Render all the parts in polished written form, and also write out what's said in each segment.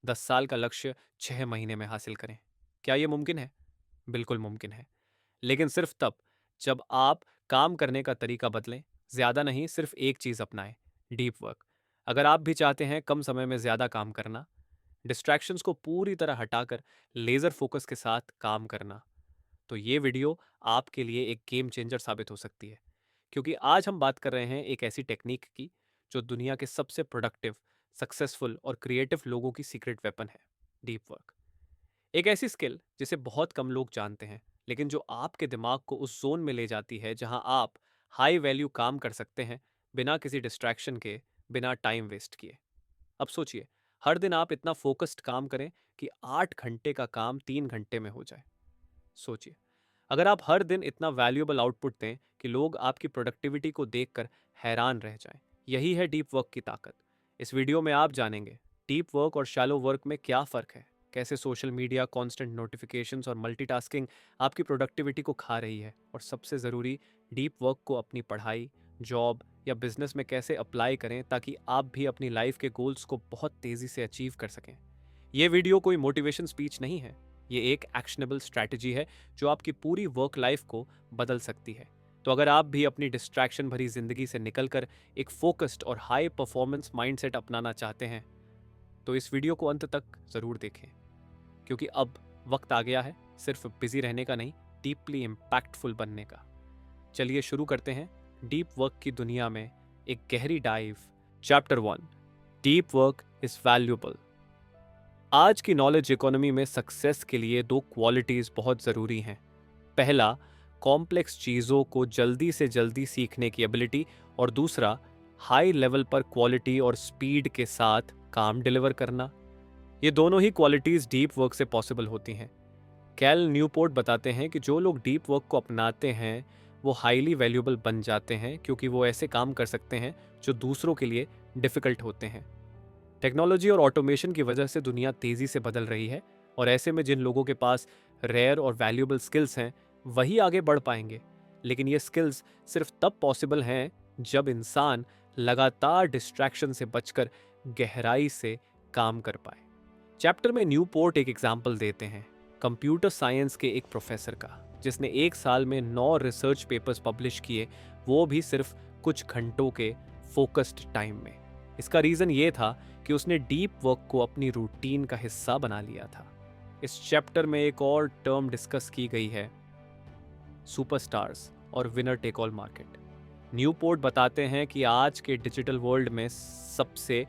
10 साल का लक्ष्य 6 महीने में हासिल करें। क्या ये मुमकिन है? बिल्कुल मुमकिन है, लेकिन सिर्फ तब जब आप काम करने का तरीका बदलें। ज़्यादा नहीं, सिर्फ एक चीज़ अपनाएं, डीप वर्क। अगर आप भी चाहते हैं कम समय में ज़्यादा काम करना, डिस्ट्रैक्शंस को पूरी तरह हटाकर लेज़र फोकस के साथ काम करना, तो ये वीडियो आपके लिए एक गेम चेंजर साबित हो सकती है। क्योंकि आज हम बात कर रहे हैं एक ऐसी टेक्निक की जो दुनिया के सबसे प्रोडक्टिव, सक्सेसफुल और क्रिएटिव लोगों की सीक्रेट वेपन है, डीप वर्क। एक ऐसी स्किल जिसे बहुत कम लोग जानते हैं, लेकिन जो आपके दिमाग को उस जोन में ले जाती है जहां आप हाई वैल्यू काम कर सकते हैं, बिना किसी डिस्ट्रैक्शन के, बिना टाइम वेस्ट किए। अब सोचिए, हर दिन आप इतना फोकस्ड काम करें कि 8 घंटे का काम 3 घंटे में हो जाए। सोचिए, अगर आप हर दिन इतना वैल्यूएबल आउटपुट दें कि लोग आपकी प्रोडक्टिविटी को देखकर हैरान रह जाएं। यही है डीप वर्क की ताकत। इस वीडियो में आप जानेंगे डीप वर्क और शैलो वर्क में क्या फ़र्क है, कैसे सोशल मीडिया, कांस्टेंट नोटिफिकेशंस और मल्टीटास्किंग आपकी प्रोडक्टिविटी को खा रही है, और सबसे ज़रूरी, डीप वर्क को अपनी पढ़ाई, जॉब या बिजनेस में कैसे अप्लाई करें ताकि आप भी अपनी लाइफ के गोल्स को बहुत तेज़ी से अचीव कर सकें। ये वीडियो कोई मोटिवेशन स्पीच नहीं है, ये एक एक्शनेबल स्ट्रैटेजी है जो आपकी पूरी वर्क लाइफ को बदल सकती है। तो अगर आप भी अपनी डिस्ट्रैक्शन भरी जिंदगी से निकलकर एक फोकस्ड और हाई परफॉर्मेंस माइंडसेट अपनाना चाहते हैं, तो इस वीडियो को अंत तक जरूर देखें, क्योंकि अब वक्त आ गया है सिर्फ बिजी रहने का नहीं, डीपली इम्पैक्टफुल बनने का। चलिए शुरू करते हैं डीप वर्क की दुनिया में एक गहरी dive. Chapter 1, deep work is valuable. आज की नॉलेज इकोनॉमी में सक्सेस के लिए दो क्वालिटीज बहुत ज़रूरी हैं। पहला, कॉम्प्लेक्स चीज़ों को जल्दी से जल्दी सीखने की एबिलिटी, और दूसरा, हाई लेवल पर क्वालिटी और स्पीड के साथ काम डिलीवर करना। ये दोनों ही क्वालिटीज़ डीप वर्क से पॉसिबल होती हैं। कैल न्यूपोर्ट बताते हैं कि जो लोग डीप वर्क को अपनाते हैं वो हाईली वैल्यूएबल बन जाते हैं, क्योंकि वो ऐसे काम कर सकते हैं जो दूसरों के लिए डिफ़िकल्ट होते हैं। टेक्नोलॉजी और ऑटोमेशन की वजह से दुनिया तेजी से बदल रही है, और ऐसे में जिन लोगों के पास रेयर और वैल्यूएबल स्किल्स हैं वही आगे बढ़ पाएंगे। लेकिन ये स्किल्स सिर्फ तब पॉसिबल हैं जब इंसान लगातार डिस्ट्रैक्शन से बचकर गहराई से काम कर पाए। चैप्टर में न्यूपोर्ट एक एग्जाम्पल देते हैं कंप्यूटर साइंस के एक प्रोफेसर का, जिसने एक साल में 9 रिसर्च पेपर्स पब्लिश किए, वो भी सिर्फ कुछ घंटों के फोकस्ड टाइम में। इसका रीज़न ये था कि उसने डीप वर्क को अपनी रूटीन का हिस्सा बना लिया था। इस चैप्टर में एक और टर्म डिस्कस की गई है, सुपरस्टार्स और winner take all market. Newport बताते हैं कि आज के डिजिटल वर्ल्ड में सबसे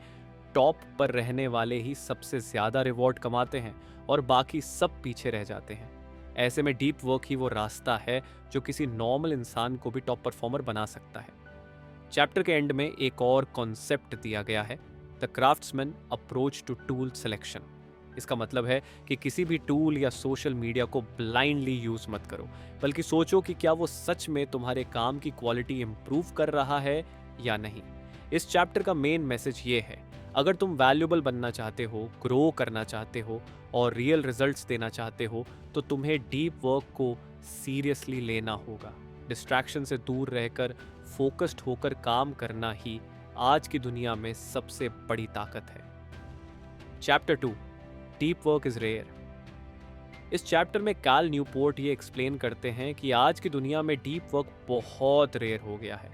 टॉप पर रहने वाले ही सबसे ज़्यादा रिवॉर्ड कमाते हैं और बाकी सब पीछे रह जाते हैं। ऐसे में डीप वर्क ही वो रास्ता है जो किसी नॉर्मल इंसान को भी टॉप परफॉर्मर बना सकता है। चैप्टर के एंड में एक और कॉन्सेप्ट दिया गया है, the craftsman approach to tool selection. इसका मतलब है कि किसी भी टूल या सोशल मीडिया को ब्लाइंडली यूज मत करो, बल्कि सोचो कि क्या वो सच में तुम्हारे काम की क्वालिटी इंप्रूव कर रहा है या नहीं। इस चैप्टर का मेन मैसेज ये है, अगर तुम वैल्यूएबल बनना चाहते हो, ग्रो करना चाहते हो और रियल रिजल्ट्स देना चाहते हो, तो तुम्हें डीप वर्क को सीरियसली लेना होगा। डिस्ट्रैक्शन से दूर रहकर फोकस्ड होकर काम करना ही आज की दुनिया में सबसे बड़ी ताकत है। Chapter 2, deep work is rare. इस चैप्टर में कैल न्यूपोर्ट ये एक्सप्लेन करते हैं कि आज की दुनिया में डीप वर्क बहुत रेयर हो गया है।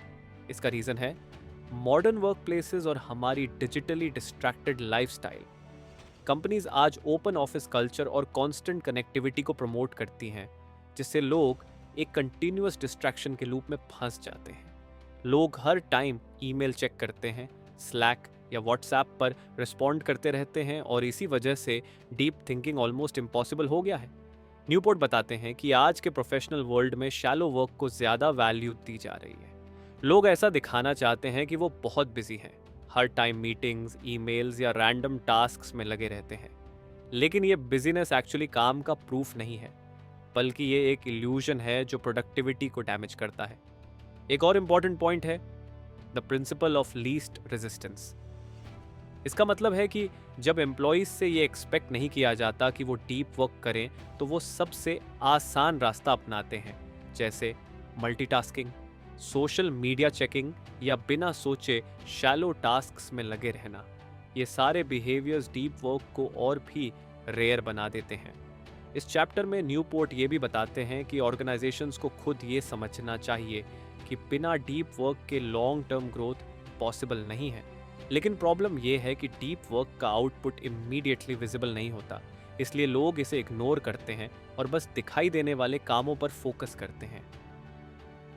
इसका रीजन है मॉडर्न वर्क प्लेसेस और हमारी डिजिटली डिस्ट्रैक्टेड लाइफस्टाइल। कंपनीज आज ओपन ऑफिस कल्चर और कांस्टेंट कनेक्टिविटी को प्रमोट करती हैं, जिससे लोग एक कंटिन्यूअस डिस्ट्रैक्शन के लूप में फंस जाते हैं। लोग हर टाइम ईमेल चेक करते हैं, स्लैक या व्हाट्सएप पर रिस्पॉन्ड करते रहते हैं, और इसी वजह से डीप थिंकिंग ऑलमोस्ट इम्पॉसिबल हो गया है। न्यूपोर्ट बताते हैं कि आज के प्रोफेशनल वर्ल्ड में शैलो वर्क को ज़्यादा वैल्यू दी जा रही है। लोग ऐसा दिखाना चाहते हैं कि वो बहुत बिजी हैं, हर टाइम मीटिंग्स, ईमेल्स या रैंडम टास्क्स में लगे रहते हैं। लेकिन ये बिजीनेस एक्चुअली काम का प्रूफ नहीं है, बल्कि ये एक इल्यूजन है जो प्रोडक्टिविटी को डैमेज करता है। एक और इम्पॉर्टेंट पॉइंट है, the principle of least resistance. इसका मतलब है कि जब एम्प्लॉयज से ये एक्सपेक्ट नहीं किया जाता कि वो डीप वर्क करें, तो वो सबसे आसान रास्ता अपनाते हैं, जैसे मल्टीटास्किंग, सोशल मीडिया चेकिंग या बिना सोचे शैलो टास्क्स में लगे रहना। ये सारे बिहेवियर्स डीप वर्क को और भी रेयर बना देते हैं। इस चैप्टर में न्यूपोर्ट ये भी बताते हैं कि ऑर्गेनाइजेशंस को खुद ये समझना चाहिए कि बिना डीप वर्क के लॉन्ग टर्म ग्रोथ पॉसिबल नहीं है। लेकिन प्रॉब्लम ये है कि डीप वर्क का आउटपुट इमीडिएटली विजिबल नहीं होता, इसलिए लोग इसे इग्नोर करते हैं और बस दिखाई देने वाले कामों पर फोकस करते हैं।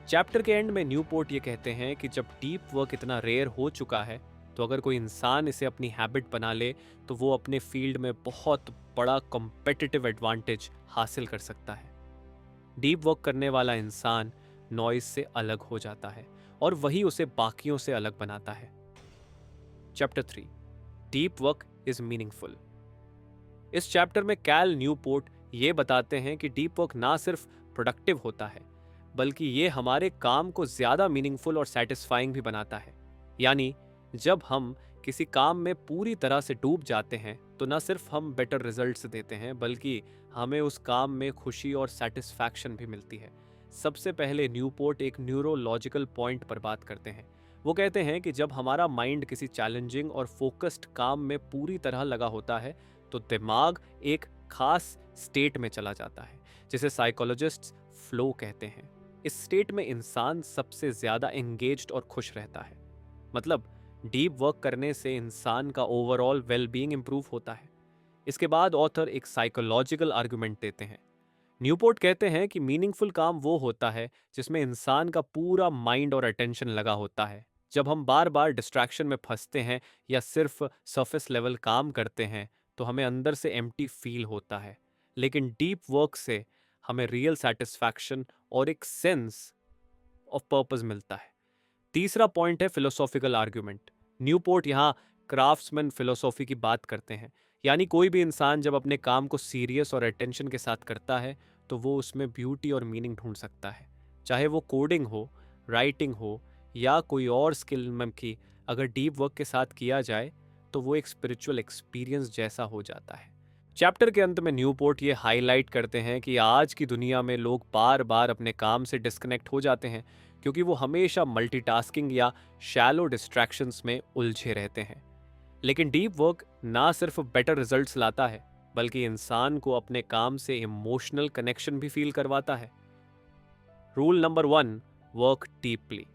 चैप्टर के एंड में न्यूपोर्ट ये कहते हैं कि जब डीप वर्क इतना रेयर हो चुका है, तो अगर कोई इंसान इसे अपनी हैबिट बना ले तो वो अपने फील्ड में बहुत बड़ा कॉम्पिटिटिव एडवांटेज हासिल कर सकता है। डीप वर्क करने वाला इंसान नॉइज से अलग हो जाता है और वही उसे बाकियों से अलग बनाता है। Chapter 3, deep work is meaningful. इस चैप्टर में कैल न्यूपोर्ट ये बताते हैं कि डीप वर्क ना सिर्फ प्रोडक्टिव होता है, बल्कि ये हमारे काम को ज्यादा मीनिंगफुल और सेटिस्फाइंग भी बनाता है। यानी जब हम किसी काम में पूरी तरह से डूब जाते हैं तो न सिर्फ हम बेटर रिजल्ट्स देते हैं, बल्कि हमें उस काम में खुशी और सेटिस्फैक्शन भी मिलती है। सबसे पहले न्यूपोर्ट एक न्यूरोलॉजिकल पॉइंट पर बात करते हैं। वो कहते हैं कि जब हमारा माइंड किसी चैलेंजिंग और फोकस्ड काम में पूरी तरह लगा होता है तो दिमाग एक खास स्टेट में चला जाता है, जिसे साइकोलॉजिस्ट्स फ्लो कहते हैं। इस स्टेट में इंसान सबसे ज्यादा एंगेज्ड और खुश रहता है। मतलब डीप वर्क करने से इंसान का ओवरऑल वेलबीइंग इंप्रूव होता है। इसके बाद ऑथर एक साइकोलॉजिकल आर्गुमेंट देते हैं। न्यूपोर्ट कहते हैं कि मीनिंगफुल काम वो होता है जिसमें इंसान का पूरा माइंड और अटेंशन लगा होता है। जब हम बार बार डिस्ट्रैक्शन में फंसते हैं या सिर्फ सरफेस लेवल काम करते हैं तो हमें अंदर से एम्प्टी फील होता है। लेकिन डीप वर्क से हमें रियल सेटिस्फैक्शन और एक सेंस ऑफ पर्पस मिलता है। तीसरा पॉइंट है फिलोसॉफिकल आर्ग्यूमेंट। न्यूपोर्ट यहाँ क्राफ्ट्समैन फिलोसॉफी की बात करते हैं। यानी कोई भी इंसान जब अपने काम को सीरियस और अटेंशन के साथ करता है तो वो उसमें ब्यूटी और मीनिंग ढूंढ सकता है। चाहे वो कोडिंग हो, राइटिंग हो या कोई और स्किल में की, अगर डीप वर्क के साथ किया जाए तो वो एक स्पिरिचुअल एक्सपीरियंस जैसा हो जाता है। चैप्टर के अंत में न्यूपोर्ट ये हाईलाइट करते हैं कि आज की दुनिया में लोग बार बार अपने काम से डिस्कनेक्ट हो जाते हैं क्योंकि वो हमेशा मल्टीटास्किंग या शैलो डिस्ट्रैक्शंस में उलझे रहते हैं। लेकिन डीप वर्क ना सिर्फ बेटर रिजल्ट्स लाता है, बल्कि इंसान को अपने काम से इमोशनल कनेक्शन भी फील करवाता है। Rule number 1, work deeply.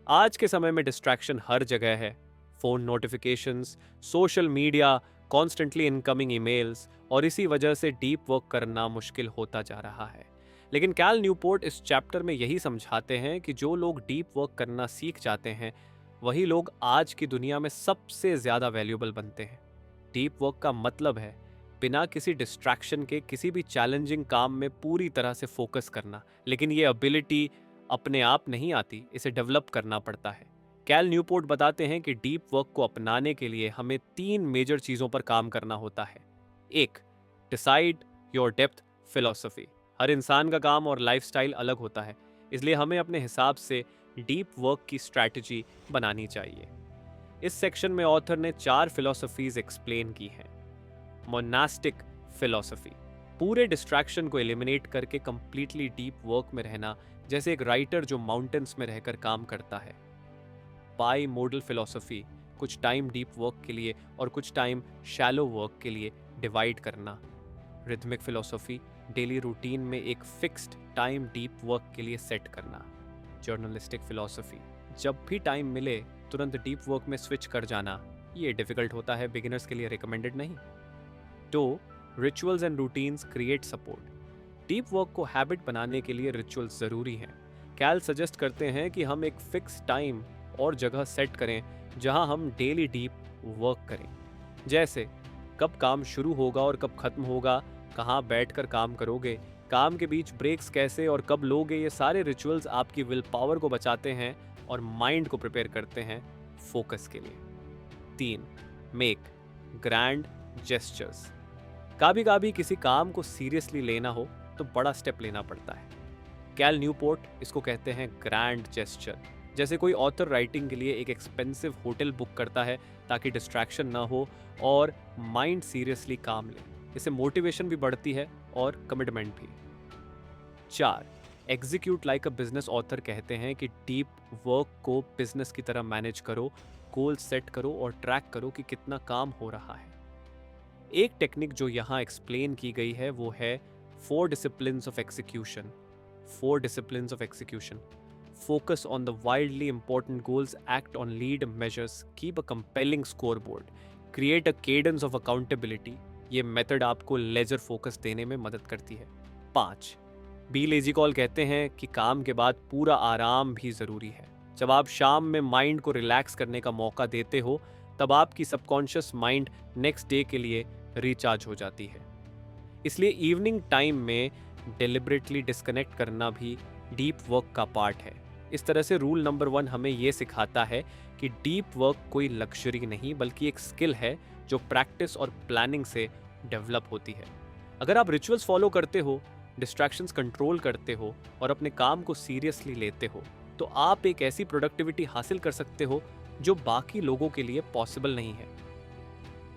आज के समय में डिस्ट्रैक्शन हर जगह है। Phone notifications, social media, constantly incoming emails, और इसी वजह से डीप वर्क करना मुश्किल होता जा रहा है। लेकिन कैल न्यूपोर्ट इस चैप्टर में यही समझाते हैं कि जो लोग डीप वर्क करना सीख जाते हैं वही लोग आज की दुनिया में सबसे ज्यादा वैल्यूएबल बनते हैं। डीप वर्क का मतलब है बिना किसी डिस्ट्रैक्शन के किसी भी चैलेंजिंग काम में पूरी तरह से फोकस करना। लेकिन ये एबिलिटी अपने आप नहीं आती, इसे डेवलप करना पड़ता है। कैल न्यूपोर्ट बताते हैं कि डीप वर्क को अपनाने के लिए हमें 3 मेजर चीजों पर काम करना होता है। 1, डिसाइड योर डेप्थ फिलॉसफी। हर इंसान का काम और लाइफस्टाइल अलग होता है, इसलिए हमें अपने हिसाब से डीप वर्क की स्ट्रैटेजी बनानी चाहिए। इस सेक्शन में ऑथर ने 4 फिलॉसफीज एक्सप्लेन की हैं। मोनास्टिक फिलॉसफी, पूरे डिस्ट्रैक्शन को एलिमिनेट करके कंप्लीटली डीप वर्क में रहना, जैसे एक राइटर जो माउंटेन्स में रहकर काम करता है। बाई मोडल फिलॉसफी, कुछ टाइम डीप वर्क के लिए और कुछ टाइम शैलो वर्क के लिए डिवाइड करना। रिथमिक फिलॉसफी, डेली रूटीन में एक फिक्स्ड टाइम डीप वर्क के लिए सेट करना। जर्नलिस्टिक फिलॉसफी, जब भी टाइम मिले तुरंत डीप वर्क में स्विच कर जाना, ये डिफिकल्ट होता है, बिगिनर्स के लिए रिकमेंडेड नहीं। 2, rituals and routines create support. Deep work को हैबिट बनाने के लिए रिचुअल्स ज़रूरी हैं। कैल सजेस्ट करते हैं कि हम एक फिक्स टाइम और जगह सेट करें जहां हम डेली डीप वर्क करें, जैसे कब काम शुरू होगा और कब खत्म होगा, कहाँ बैठकर काम करोगे, काम के बीच ब्रेक्स कैसे और कब लोगे। ये सारे रिचुअल्स आपकी विल पावर को बचाते हैं और माइंड को प्रिपेयर करते हैं फोकस के लिए। 3, मेक ग्रैंड जेस्चर्स। कभी कभी किसी काम को सीरियसली लेना हो तो बड़ा स्टेप लेना पड़ता है। कैल न्यूपोर्ट इसको कहते हैं ग्रैंड जेस्चर। जैसे कोई ऑथर राइटिंग के लिए एक एक्सपेंसिव होटल बुक करता है ताकि डिस्ट्रैक्शन ना हो और माइंड सीरियसली काम ले। इससे मोटिवेशन भी बढ़ती है और कमिटमेंट भी। 4, execute like a business author कहते हैं कि डीप वर्क को बिजनेस की तरह मैनेज करो, गोल सेट करो और ट्रैक करो कि कितना काम हो रहा है। एक टेक्निक जो यहाँ एक्सप्लेन की गई है वो है 4 disciplines of execution. 4 disciplines of execution: focus on the wildly important goals, act on lead measures, keep a compelling scoreboard, create a cadence of accountability। ये मेथड आपको लेजर फोकस देने में मदद करती है। 5, बी लेजी कॉल कहते हैं कि काम के बाद पूरा आराम भी ज़रूरी है। जब आप शाम में माइंड को रिलैक्स करने का मौका देते हो तब आपकी सबकॉन्शियस माइंड नेक्स्ट डे के लिए रिचार्ज हो जाती है। इसलिए इवनिंग टाइम में डिलिबरेटली डिस्कनेक्ट करना भी डीप वर्क का पार्ट है। इस तरह से रूल नंबर 1 हमें ये सिखाता है कि डीप वर्क कोई लग्जरी नहीं बल्कि एक स्किल है जो प्रैक्टिस और प्लानिंग से डेवलप होती है। अगर आप रिचुअल्स फॉलो करते हो, डिस्ट्रैक्शंस कंट्रोल करते हो और अपने काम को सीरियसली लेते हो तो आप एक ऐसी प्रोडक्टिविटी हासिल कर सकते हो जो बाकी लोगों के लिए पॉसिबल नहीं है।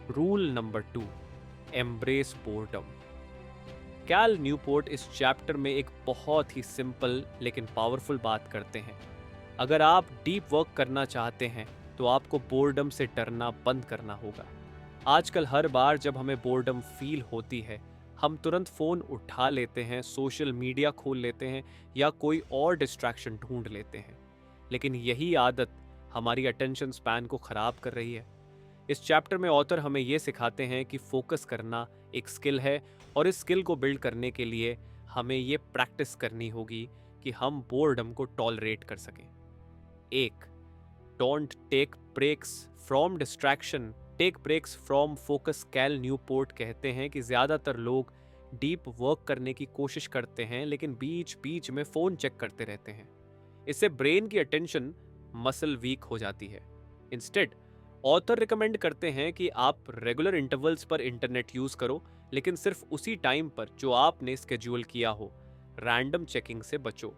Rule number 2, embrace boredom. Cal Newport इस चैप्टर में एक बहुत ही सिंपल लेकिन पावरफुल बात करते हैं। अगर आप डीप वर्क करना चाहते हैं तो आपको बोर्डम से डरना बंद करना होगा। आजकल हर बार जब हमें बोर्डम फील होती है हम तुरंत फ़ोन उठा लेते हैं, सोशल मीडिया खोल लेते हैं या कोई और डिस्ट्रैक्शन ढूंढ लेते हैं। लेकिन यही आदत हमारी अटेंशन स्पैन को ख़राब कर रही है। इस चैप्टर में ऑथर हमें ये सिखाते हैं कि फोकस करना एक स्किल है और इस स्किल को बिल्ड करने के लिए हमें ये प्रैक्टिस करनी होगी कि हम बोर्डम को टॉलरेट कर सकें। 1, don't take breaks from distraction, take breaks from focus. Cal Newport कहते हैं कि ज़्यादातर लोग डीप वर्क करने की कोशिश करते हैं लेकिन बीच बीच में फ़ोन चेक करते रहते हैं। इससे ब्रेन की अटेंशन मसल वीक हो जाती है। इंस्टेड ऑथर रिकमेंड करते हैं कि आप रेगुलर इंटरवल्स पर इंटरनेट यूज़ करो लेकिन सिर्फ उसी टाइम पर जो आपने स्केड्यूल किया हो। रैंडम चेकिंग से बचो।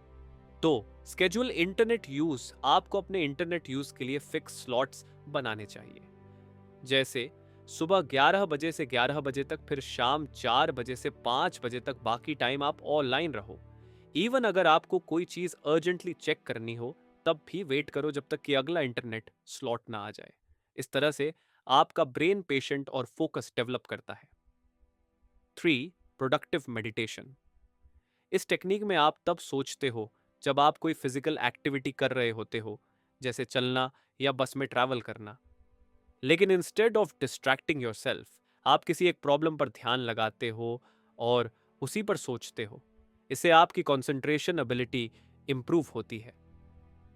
तो स्केड्यूल इंटरनेट यूज़ आपको अपने इंटरनेट यूज़ के लिए फिक्स स्लॉट्स बनाने चाहिए, जैसे सुबह 11 बजे से 11 बजे तक, फिर शाम 4 बजे से 5 बजे तक बाकी टाइम आप ऑनलाइन रहो। इवन अगर आपको कोई चीज़ अर्जेंटली चेक करनी हो तब भी वेट करो जब तक कि अगला इंटरनेट स्लॉट ना आ जाए। इस तरह से आपका ब्रेन पेशेंट और फोकस डेवलप करता है। 3, प्रोडक्टिव मेडिटेशन। इस टेक्निक में आप तब सोचते हो जब आप कोई फिजिकल एक्टिविटी कर रहे होते हो, जैसे चलना या बस में ट्रैवल करना। लेकिन इंस्टेड ऑफ डिस्ट्रैक्टिंग योरसेल्फ आप किसी एक प्रॉब्लम पर ध्यान लगाते हो और उसी पर सोचते हो। इससे आपकी कंसंट्रेशन एबिलिटी इंप्रूव होती है।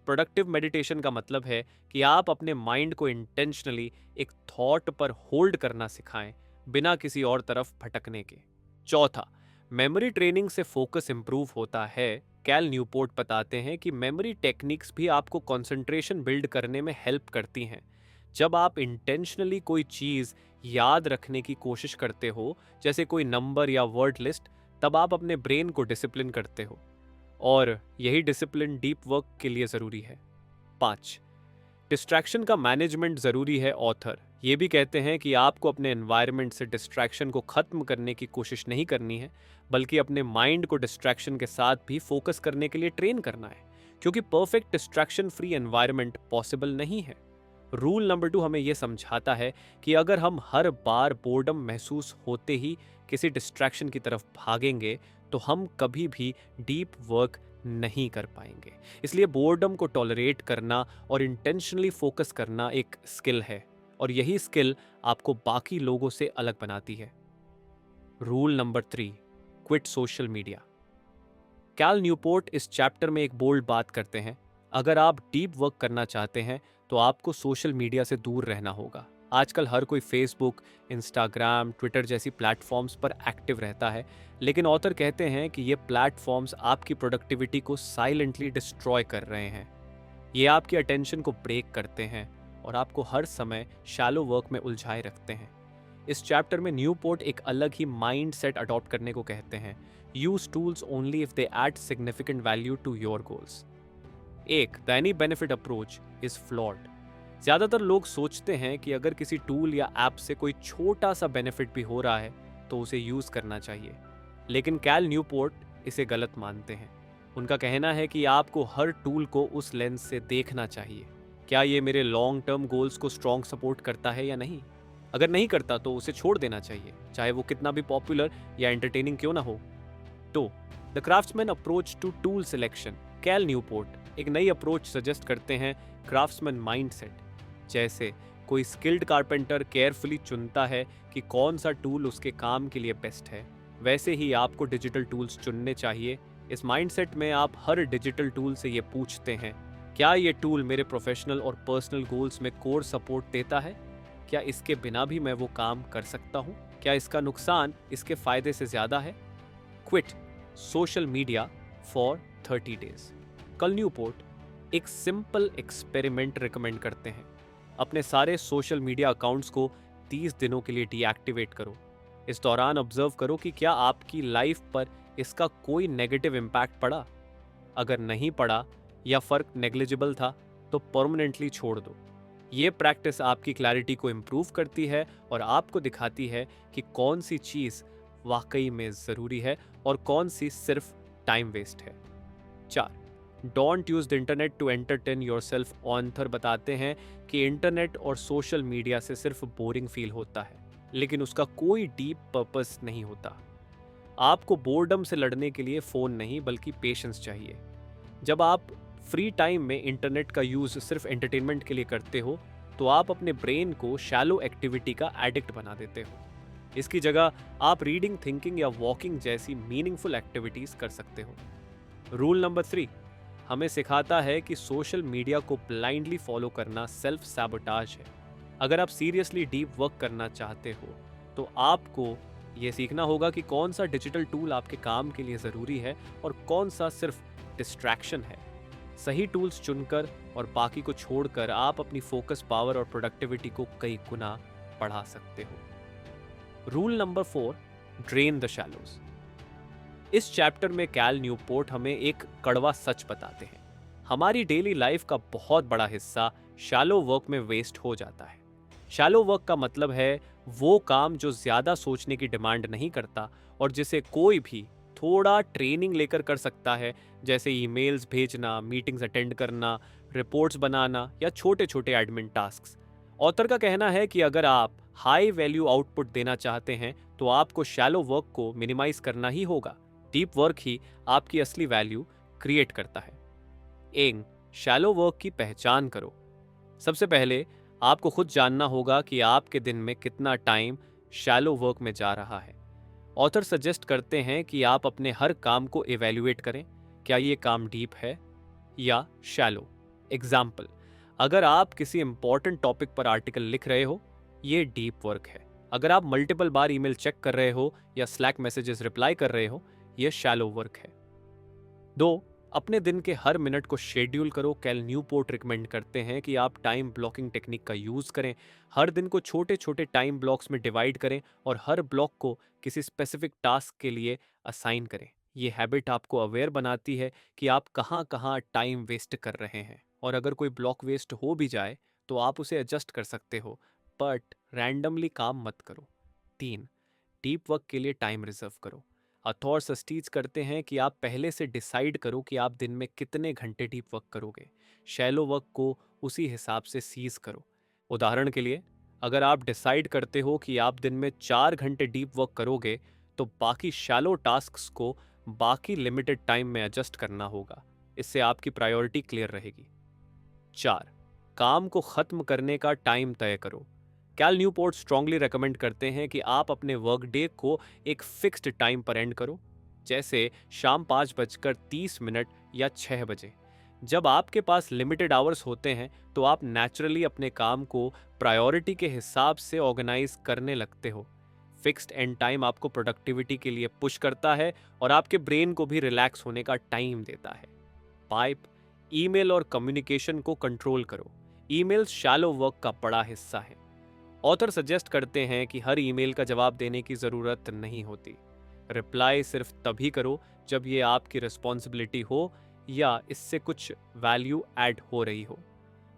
प्रोडक्टिव मेडिटेशन का मतलब है कि आप अपने माइंड को इंटेंशनली एक थॉट पर होल्ड करना सिखाएं बिना किसी और तरफ भटकने के। 4, मेमोरी ट्रेनिंग से फोकस इंप्रूव होता है। कैल न्यूपोर्ट बताते हैं कि मेमोरी टेक्निक्स भी आपको कंसंट्रेशन बिल्ड करने में हेल्प करती हैं। जब आप इंटेंशनली कोई चीज़ याद रखने की कोशिश करते हो, जैसे कोई नंबर या वर्ड लिस्ट, तब आप अपने ब्रेन को डिसिप्लिन करते हो और यही डिसिप्लिन डीप वर्क के लिए ज़रूरी है। 5, डिस्ट्रैक्शन का मैनेजमेंट ज़रूरी है। ऑथर ये भी कहते हैं कि आपको अपने एनवायरनमेंट से डिस्ट्रैक्शन को ख़त्म करने की कोशिश नहीं करनी है, बल्कि अपने माइंड को डिस्ट्रैक्शन के साथ भी फोकस करने के लिए ट्रेन करना है, क्योंकि perfect distraction free environment possible नहीं है। रूल नंबर 2 हमें यह समझाता है कि अगर हम हर बार बोर्डम महसूस होते ही किसी डिस्ट्रैक्शन की तरफ भागेंगे तो हम कभी भी डीप वर्क नहीं कर पाएंगे। इसलिए बोर्डम को टॉलरेट करना और इंटेंशनली फोकस करना एक स्किल है और यही स्किल आपको बाकी लोगों से अलग बनाती है। Rule number 3, quit social media. Cal Newport इस चैप्टर में एक बोल्ड बात करते हैं। अगर आप डीप वर्क करना चाहते हैं तो आपको सोशल मीडिया से दूर रहना होगा। आजकल हर कोई फेसबुक, इंस्टाग्राम, ट्विटर जैसी प्लेटफॉर्म्स पर एक्टिव रहता है, लेकिन ऑथर कहते हैं कि ये प्लेटफॉर्म्स आपकी प्रोडक्टिविटी को साइलेंटली डिस्ट्रॉय कर रहे हैं। ये आपकी अटेंशन को ब्रेक करते हैं और आपको हर समय शैलो वर्क में उलझाए रखते हैं। इस चैप्टर में न्यूपोर्ट एक अलग ही माइंड सेट अडॉप्ट करने को कहते हैं। Use tools only if they add significant value to your goals. 1, the any benefit approach is flawed. ज़्यादातर लोग सोचते हैं कि अगर किसी टूल या ऐप से कोई छोटा सा बेनिफिट भी हो रहा है तो उसे यूज़ करना चाहिए, लेकिन कैल न्यूपोर्ट इसे गलत मानते हैं। उनका कहना है कि आपको हर टूल को उस लेंस से देखना चाहिए। क्या ये मेरे लॉन्ग टर्म गोल्स को स्ट्रॉन्ग सपोर्ट करता है या नहीं? अगर नहीं करता तो उसे छोड़ देना चाहिए, चाहे वो कितना भी पॉपुलर या एंटरटेनिंग क्यों ना हो। तो the craftsman approach to tool selection. Cal Newport एक नई अप्रोच सजेस्ट करते हैं, क्राफ्ट्समैन माइंडसेट। जैसे कोई स्किल्ड कारपेंटर केयरफुली चुनता है कि कौन सा टूल उसके काम के लिए बेस्ट है, वैसे ही आपको डिजिटल टूल्स चुनने चाहिए। इस माइंडसेट में आप हर डिजिटल टूल से ये पूछते हैं, क्या ये टूल मेरे प्रोफेशनल और पर्सनल गोल्स में कोर सपोर्ट देता है? क्या इसके बिना भी मैं वो काम कर सकता हूँ? क्या इसका नुकसान इसके फायदे से ज़्यादा है? Quit social media for 30 days. कल न्यूपोर्ट एक सिंपल एक्सपेरिमेंट रिकमेंड करते हैं। अपने सारे सोशल मीडिया अकाउंट्स को 30 दिनों के लिए डीएक्टिवेट करो। इस दौरान ऑब्जर्व करो कि क्या आपकी लाइफ पर इसका कोई नेगेटिव इम्पैक्ट पड़ा। अगर नहीं पड़ा या फर्क नेग्लिजिबल था तो परमानेंटली छोड़ दो। ये प्रैक्टिस आपकी क्लैरिटी को इम्प्रूव करती है और आपको दिखाती है कि कौन सी चीज़ वाकई में ज़रूरी है और कौन सी सिर्फ टाइम वेस्ट है। 4. Don't use the internet to entertain yourself. Author बताते हैं कि इंटरनेट और सोशल मीडिया से सिर्फ बोरिंग फील होता है, लेकिन उसका कोई डीप पर्पस नहीं होता। आपको बोर्डम से लड़ने के लिए फ़ोन नहीं बल्कि पेशेंस चाहिए। जब आप फ्री टाइम में इंटरनेट का यूज़ सिर्फ एंटरटेनमेंट के लिए करते हो तो आप अपने ब्रेन को शैलो एक्टिविटी का एडिक्ट बना देते हो। इसकी जगह आप रीडिंग, थिंकिंग या वॉकिंग जैसी मीनिंगफुल एक्टिविटीज़ कर सकते हो। रूल नंबर 3 हमें सिखाता है कि सोशल मीडिया को ब्लाइंडली फॉलो करना सेल्फ सैबोटाज है। अगर आप सीरियसली डीप वर्क करना चाहते हो तो आपको ये सीखना होगा कि कौन सा डिजिटल टूल आपके काम के लिए ज़रूरी है और कौन सा सिर्फ डिस्ट्रैक्शन है। सही टूल्स चुनकर और बाकी को छोड़कर आप अपनी फोकस, पावर और प्रोडक्टिविटी को कई गुना बढ़ा सकते हो। Rule number 4 drain the shallows. इस चैप्टर में कैल न्यूपोर्ट हमें एक कड़वा सच बताते हैं। हमारी डेली लाइफ का बहुत बड़ा हिस्सा शैलो वर्क में वेस्ट हो जाता है। शैलो वर्क का मतलब है वो काम जो ज़्यादा सोचने की डिमांड नहीं करता और जिसे कोई भी थोड़ा ट्रेनिंग लेकर कर सकता है, जैसे ईमेल्स भेजना, मीटिंग्स अटेंड करना, रिपोर्ट्स बनाना या छोटे छोटे एडमिन टास्क्स। ऑथर का कहना है कि अगर आप हाई वैल्यू आउटपुट देना चाहते हैं तो आपको शैलो वर्क को मिनिमाइज करना ही होगा। डीप वर्क ही आपकी असली वैल्यू क्रिएट करता है। एक शैलो वर्क की पहचान करो। सबसे पहले आपको खुद जानना होगा कि आपके दिन में कितना टाइम शैलो वर्क में जा रहा है। ऑथर सजेस्ट करते हैं कि आप अपने हर काम को इवैल्यूएट करें, क्या ये काम डीप है या शैलो। एग्जाम्पल, अगर आप किसी इंपॉर्टेंट टॉपिक पर आर्टिकल लिख रहे हो, ये डीप वर्क है। अगर आप मल्टीपल बार ईमेल चेक कर रहे हो या स्लैक मैसेजेस रिप्लाई कर रहे हो, ये शैलो वर्क है। 2. अपने दिन के हर मिनट को शेड्यूल करो। कैल न्यूपोर्ट रिकमेंड करते हैं कि आप टाइम ब्लॉकिंग टेक्निक का यूज़ करें। हर दिन को छोटे छोटे टाइम ब्लॉक्स में डिवाइड करें और हर ब्लॉक को किसी स्पेसिफिक टास्क के लिए असाइन करें। ये हैबिट आपको अवेयर बनाती है कि आप कहाँ कहाँ टाइम वेस्ट कर रहे हैं, और अगर कोई ब्लॉक वेस्ट हो भी जाए तो आप उसे एडजस्ट कर सकते हो, बट रैंडमली काम मत करो। 3. डीप वर्क के लिए टाइम रिजर्व करो। अथॉर सस्टीज करते हैं कि आप पहले से डिसाइड करो कि आप दिन में कितने घंटे डीप वर्क करोगे। शैलो वर्क को उसी हिसाब से सीज करो। उदाहरण के लिए, अगर आप डिसाइड करते हो कि आप दिन में 4 घंटे डीप वर्क करोगे तो बाकी शैलो टास्क्स को बाकी लिमिटेड टाइम में एडजस्ट करना होगा। इससे आपकी प्रायोरिटी क्लियर रहेगी। 4. काम को खत्म करने का टाइम तय करो। कैल न्यूपोर्ट स्ट्रांगली रेकमेंड करते हैं कि आप अपने वर्क डे को एक फिक्स्ड टाइम पर एंड करो, जैसे शाम 5:30 या 6 बजे। जब आपके पास लिमिटेड आवर्स होते हैं तो आप नेचुरली अपने काम को प्रायोरिटी के हिसाब से ऑर्गेनाइज करने लगते हो। फिक्स्ड एंड टाइम आपको प्रोडक्टिविटी के लिए पुश करता है और आपके ब्रेन को भी रिलैक्स होने का टाइम देता है। 5. ईमेल और कम्युनिकेशन को कंट्रोल करो। ईमेल शैलो वर्क का बड़ा हिस्सा है। ऑथर सजेस्ट करते हैं कि हर ईमेल का जवाब देने की ज़रूरत नहीं होती। रिप्लाई सिर्फ तभी करो जब ये आपकी रिस्पॉन्सिबिलिटी हो या इससे कुछ वैल्यू ऐड हो रही हो।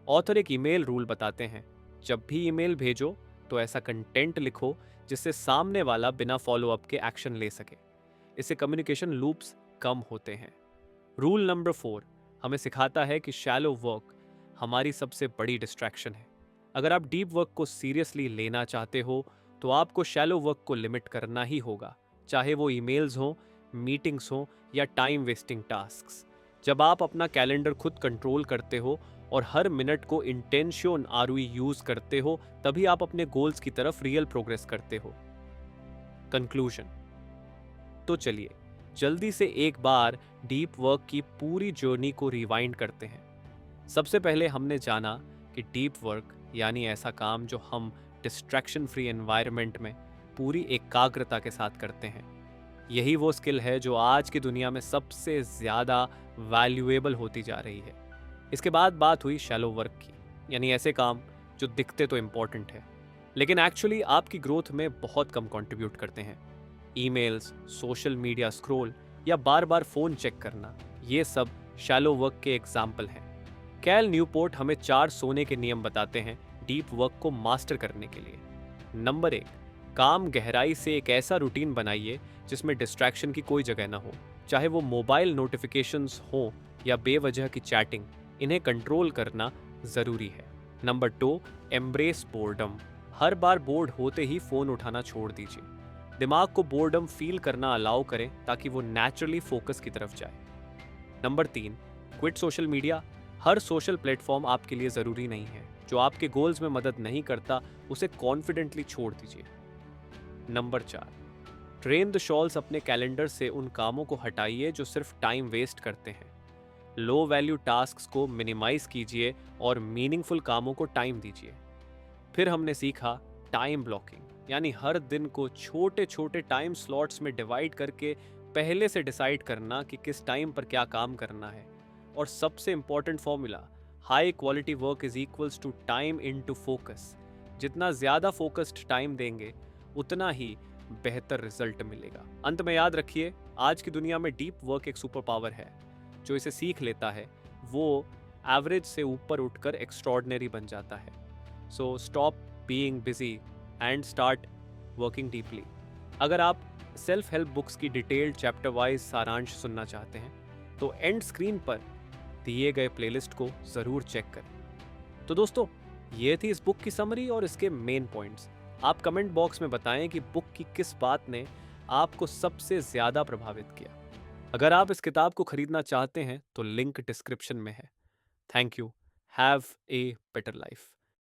ऑथर एक ईमेल रूल बताते हैं, जब भी ईमेल भेजो तो ऐसा कंटेंट लिखो जिससे सामने वाला बिना फॉलोअप के एक्शन ले सके। इससे कम्युनिकेशन लूप्स कम होते हैं। रूल नंबर 4 हमें सिखाता है कि शैलो वर्क हमारी सबसे बड़ी डिस्ट्रैक्शन है। अगर आप डीप वर्क को सीरियसली लेना चाहते हो तो आपको शैलो वर्क को लिमिट करना ही होगा, चाहे वो ईमेल्स हो, मीटिंग्स हो या टाइम वेस्टिंग टास्क्स। जब आप अपना कैलेंडर खुद कंट्रोल करते हो और हर मिनट को इंटेंशन आरओई यूज करते हो, तभी आप अपने गोल्स की तरफ रियल प्रोग्रेस करते हो। कंक्लूजन। तो चलिए जल्दी से एक बार डीप वर्क की पूरी जर्नी को रिवाइंड करते हैं। सबसे पहले हमने जाना कि डीप वर्क यानी ऐसा काम जो हम डिस्ट्रैक्शन फ्री एनवायरनमेंट में पूरी एकाग्रता के साथ करते हैं। यही वो स्किल है जो आज की दुनिया में सबसे ज़्यादा वैल्यूएबल होती जा रही है। इसके बाद बात हुई शैलो वर्क की, यानी ऐसे काम जो दिखते तो इम्पॉर्टेंट है लेकिन एक्चुअली आपकी ग्रोथ में बहुत कम कंट्रीब्यूट करते हैं। ईमेल्स, सोशल मीडिया स्क्रॉल या बार बार फ़ोन चेक करना, ये सब शैलो वर्क के एग्जाम्पल हैं। कैल न्यूपोर्ट हमें 4 सोने के नियम बताते हैं डीप वर्क को मास्टर करने के लिए। नंबर 1, काम गहराई से एक ऐसा रूटीन बनाइए जिसमें डिस्ट्रैक्शन की कोई जगह ना हो, चाहे वो मोबाइल नोटिफिकेशंस हो या बेवजह की चैटिंग, इन्हें कंट्रोल करना ज़रूरी है। Number 2, embrace boredom. हर बार बोर्ड होते ही फ़ोन उठाना छोड़ दीजिए। दिमाग को बोर्डम फील करना अलाउ करें ताकि वो नेचुरली फोकस की तरफ जाए। Number 3, quit social media. हर सोशल प्लेटफॉर्म आपके लिए ज़रूरी नहीं है। जो आपके गोल्स में मदद नहीं करता उसे कॉन्फिडेंटली छोड़ दीजिए। Number 4, train the shawls. अपने कैलेंडर से उन कामों को हटाइए जो सिर्फ टाइम वेस्ट करते हैं। लो वैल्यू टास्क्स को मिनिमाइज कीजिए और मीनिंगफुल कामों को टाइम दीजिए। फिर हमने सीखा टाइम ब्लॉकिंग, यानी हर दिन को छोटे छोटे टाइम स्लॉट्स में डिवाइड करके पहले से डिसाइड करना कि किस टाइम पर क्या काम करना है। और सबसे important formula, high quality work is equals to time into focus. जितना ज़्यादा फोकस्ड टाइम देंगे उतना ही बेहतर रिजल्ट मिलेगा। अंत में याद रखिए, आज की दुनिया में डीप वर्क एक सुपर पावर है। जो इसे सीख लेता है वो एवरेज से ऊपर उठकर एक्स्ट्रॉर्डिनरी बन जाता है। So stop being busy and start working deeply. अगर आप सेल्फ हेल्प बुक्स की डिटेल्ड चैप्टर वाइज सारांश सुनना चाहते हैं तो एंड स्क्रीन पर दिए गए प्लेलिस्ट को ज़रूर चेक करें। तो दोस्तों, ये थी इस बुक की समरी और इसके मेन पॉइंट्स। आप कमेंट बॉक्स में बताएं कि बुक की किस बात ने आपको सबसे ज़्यादा प्रभावित किया। अगर आप इस किताब को खरीदना चाहते हैं तो लिंक डिस्क्रिप्शन में है। Thank you. Have a better life.